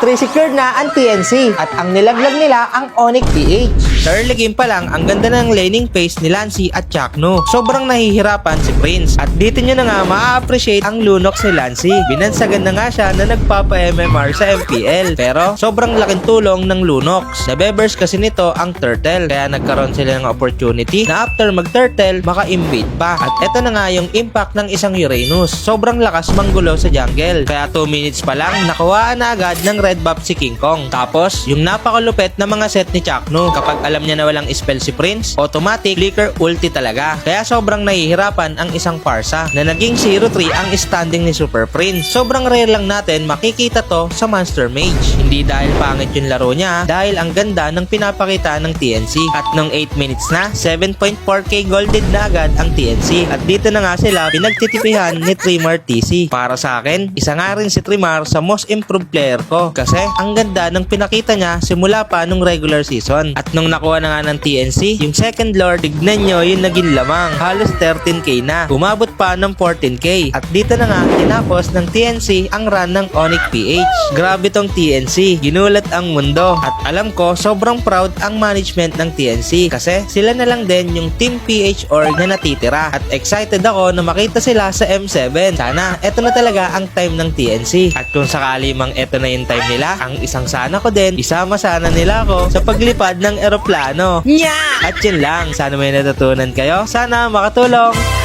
3 secured na ang TNC at ang nilaglag nila ang Onyx PH. Sa early game pa lang, ang ganda ng laning phase ni Lancy at Chakno. Sobrang nahihirapan si Prince at dito nyo na nga ma-appreciate ang Lunox ni Lancy. Binansagan na nga siya na nagpapa-MMR sa MPL pero sobrang laking tulong ng Lunox. Nabeburst kasi nito ang Turtle kaya nagkaroon sila ng opportunity na after mag-Turtle maka-invade pa. At eto na nga yung impact ng isang Uranus. Sobrang lakas manggulo sa jungle kaya 2 minutes pa lang nakuhaan na agad ng red buff si King Kong. Tapos yung napakalupet na mga set ni Chakno, kapag alam niya na walang spell si Prince, automatic flicker ulti talaga. Kaya sobrang nahihirapan ang isang Parsa na naging 0-3 ang standing ni Super Prince. Sobrang rare lang natin makikita to sa Monster Mage. Hindi dahil pangit yung laro niya, dahil ang ganda ng pinapakita ng TNC. At nung 8 minutes na, 7.4k golded na agad ang TNC. At dito na nga sila pinagtitipihan ni Trimar TC. Para sa akin, isa nga rin si Trimar sa most improved player ko. Kasi ang ganda ng pinakita niya simula pa nung regular season. At nung nakuha na nga ng TNC, yung second lord, tignan nyo yung naging lamang. Halos 13k na. Umabot pa ng 14k. At dito na nga, tinapos ng TNC ang run ng Onyx PH. Grabe tong TNC. Ginulat ang mundo. At alam ko, sobrang proud ang management ng TNC. Kasi sila na lang din yung Team PH org na natitira. At excited ako na makita sila sa M7. Sana, eto na talaga ang time ng TNC. At kung sakali mang eto na yung time nila, ang isang sana ko din, isama sana nila ako sa paglipad ng eroplano. Nya! At yun lang, sana may natutunan kayo. Sana makatulong.